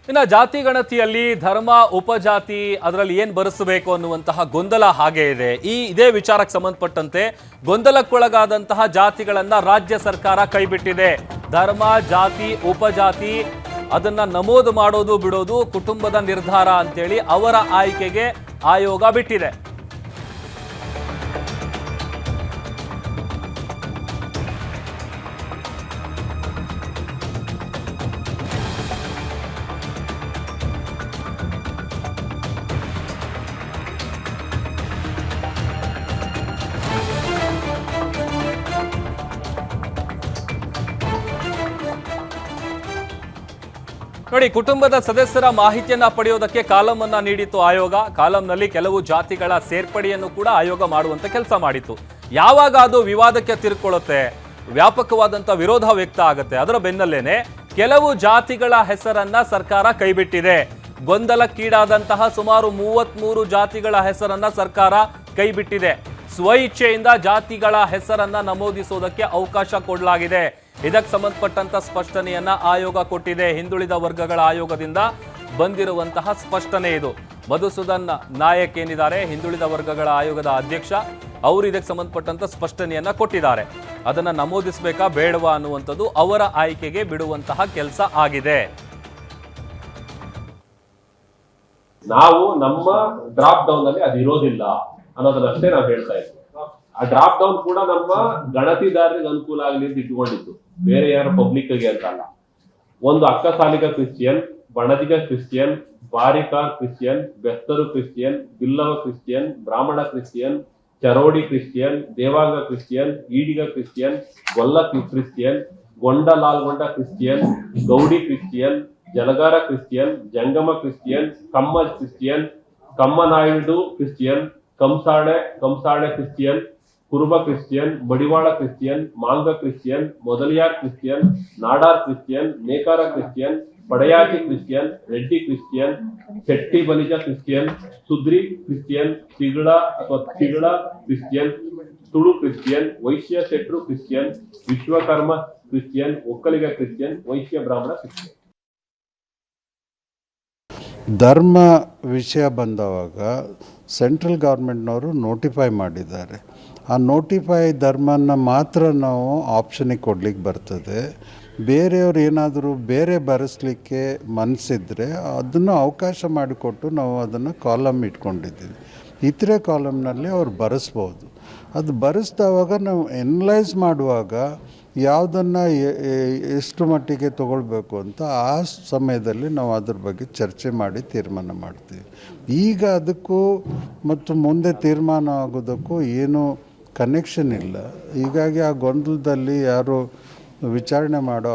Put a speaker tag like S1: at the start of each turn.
S1: ಇನ್ನು ಜಾತಿ ಗಣತಿಯಲ್ಲಿ ಧರ್ಮ ಉಪಜಾತಿ ಅದರಲ್ಲಿ ಏನು ಬರೆಸಬೇಕು ಅನ್ನುವಂತಹ ಗೊಂದಲ ಹಾಗೆ ಇದೆ. ಇದೇ ವಿಚಾರಕ್ಕೆ ಸಂಬಂಧಪಟ್ಟಂತೆ ಗೊಂದಲಕ್ಕೊಳಗಾದಂತಹ ಜಾತಿಗಳನ್ನ ರಾಜ್ಯ ಸರ್ಕಾರ ಕೈಬಿಟ್ಟಿದೆ. ಧರ್ಮ, ಜಾತಿ, ಉಪಜಾತಿ ಅದನ್ನ ನಮೂದು ಮಾಡೋದು ಬಿಡೋದು ಕುಟುಂಬದ ನಿರ್ಧಾರ ಅಂತೇಳಿ ಅವರ ಆಯ್ಕೆಗೆ ಆಯೋಗ ಬಿಟ್ಟಿದೆ. ನೋಡಿ, ಕುಟುಂಬದ ಸದಸ್ಯರ ಮಾಹಿತಿಯನ್ನ ಪಡೆಯೋದಕ್ಕೆ ಕಾಲಂ ಅನ್ನ ನೀಡಿತ್ತು ಆಯೋಗ. ಕಾಲಂನಲ್ಲಿ ಕೆಲವು ಜಾತಿಗಳ ಸೇರ್ಪಡೆಯನ್ನು ಕೂಡ ಆಯೋಗ ಮಾಡುವಂತ ಕೆಲಸ ಮಾಡಿತ್ತು. ಯಾವಾಗ ಅದು ವಿವಾದಕ್ಕೆ ತಿರುಕೊಳ್ಳುತ್ತೆ, ವ್ಯಾಪಕವಾದಂತ ವಿರೋಧ ವ್ಯಕ್ತ ಆಗುತ್ತೆ, ಅದರ ಬೆನ್ನಲ್ಲೇನೆ ಕೆಲವು ಜಾತಿಗಳ ಹೆಸರನ್ನ ಸರ್ಕಾರ ಕೈಬಿಟ್ಟಿದೆ. ಗೊಂದಲಕ್ಕೀಡಾದಂತಹ ಸುಮಾರು 33 ಜಾತಿಗಳ ಹೆಸರನ್ನ ಸರ್ಕಾರ ಕೈಬಿಟ್ಟಿದೆ. ಸ್ವಇಚ್ಛೆಯಿಂದ ಜಾತಿಗಳ ಹೆಸರನ್ನ ನಮೂದಿಸುವುದಕ್ಕೆ ಅವಕಾಶ ಕೊಡಲಾಗಿದೆ. ಇದಕ್ಕೆ ಸಂಬಂಧಪಟ್ಟಂತ ಸ್ಪಷ್ಟನೆಯನ್ನ ಆಯೋಗ ಕೊಟ್ಟಿದೆ. ಹಿಂದುಳಿದ ವರ್ಗಗಳ ಆಯೋಗದಿಂದ ಬಂದಿರುವಂತಹ ಸ್ಪಷ್ಟನೆ ಇದು. ಮಧುಸೂದನ್ ನಾಯಕ್ ಏನಿದ್ದಾರೆ, ಹಿಂದುಳಿದ ವರ್ಗಗಳ ಆಯೋಗದ ಅಧ್ಯಕ್ಷ, ಅವರು ಇದಕ್ಕೆ ಸಂಬಂಧಪಟ್ಟಂತ ಸ್ಪಷ್ಟನೆಯನ್ನ ಕೊಟ್ಟಿದ್ದಾರೆ. ಅದನ್ನ ನಮೂದಿಸಬೇಕಾ ಬೇಡವಾ ಅನ್ನುವಂಥದ್ದು ಅವರ ಆಯ್ಕೆಗೆ ಬಿಡುವಂತಹ ಕೆಲಸ ಆಗಿದೆ.
S2: ನಾವು ನಮ್ಮ ಡ್ರಾಪ್ ಡೌನ್ ಅಲ್ಲಿ ಅದು ಇರೋದಿಲ್ಲ ಅನ್ನೋದನ್ನಷ್ಟೇ ನಾವು ಹೇಳ್ತಾ ಇದ್ವಿ. ಆ ಡ್ರಾಪ್ ಡೌನ್ ಕೂಡ ನಮ್ಮ ಗಣತಿದಾರರಿಗೆ ಅನುಕೂಲ ಆಗಲಿ ಅಂತ ಇಟ್ಕೊಂಡಿದ್ದು, ಬೇರೆ ಯಾರು ಪಬ್ಲಿಕ್ ಗೆ ಅಂತ ಅಲ್ಲ. ಒಂದು Akkasaliga Christian, Banajiga Christian, Barikar Christian, ಬೆಸ್ತರು Christian, Billava Christian, Brahmana Christian, Charodi Christian, Devanga Christian, Ediga Christian, Golla Christian, ಗೊಂಡಲಾಲ್ಗೊಂಡ Christian, Gaudi Christian, Jalagara Christian, Jangama Christian, Kamma Christian, Kammanaidu Christian, Kamsale Christian, Kuruba Christian, Madivala Christian, Manga Christian, Mudaliar Christian, Nadar Christian, Nekara Christian, Padayachi Christian, Reddy Christian, Shetty Balija Christian, Sudri Christian, Tigala Christian, Tulu Christian, Vaishya ಶೆಟ್ರು Christian, Vishwakarma Christian, Okkaliga Christian, ವೈಶ್ಯ ಬ್ರಾಹ್ಮಣ Christian.
S3: ಧರ್ಮ ವಿಷಯ ಬಂದವಾಗ central ಗೌರ್ಮೆಂಟ್ನವರು notify ಮಾಡಿದ್ದಾರೆ. ಆ notify ಧರ್ಮನ ಮಾತ್ರ ನಾವು ಆಪ್ಷನಿಗೆ ಕೊಡ್ಲಿಕ್ಕೆ ಬರ್ತದೆ. ಬೇರೆಯವ್ರು ಏನಾದರೂ ಬೇರೆ ಬರೆಸ್ಲಿಕ್ಕೆ ಮನಸ್ಸಿದ್ರೆ ಅದನ್ನು ಅವಕಾಶ ಮಾಡಿಕೊಟ್ಟು ನಾವು ಅದನ್ನು ಕಾಲಮ್ ಇಟ್ಕೊಂಡಿದ್ದೀವಿ. ಇತರೆ ಕಾಲಮ್ನಲ್ಲಿ ಅವ್ರು ಬರೆಸ್ಬೋದು. ಅದು ಬರೆಸ್ದವಾಗ ನಾವು ಎನಲೈಸ್ ಮಾಡುವಾಗ ಯಾವುದನ್ನು ಎಷ್ಟು ಮಟ್ಟಿಗೆ ತಗೊಳ್ಬೇಕು ಅಂತ ಆ ಸಮಯದಲ್ಲಿ ನಾವು ಅದ್ರ ಬಗ್ಗೆ ಚರ್ಚೆ ಮಾಡಿ ತೀರ್ಮಾನ ಮಾಡ್ತೀವಿ. ಈಗ ಅದಕ್ಕೂ ಮತ್ತು ಮುಂದೆ ತೀರ್ಮಾನ ಆಗೋದಕ್ಕೂ ಏನೂ ಕನೆಕ್ಷನ್ ಇಲ್ಲ. ಹೀಗಾಗಿ ಆ ಗೊಂದಲದಲ್ಲಿ ಯಾರು ವಿಚಾರಣೆ ಮಾಡೋ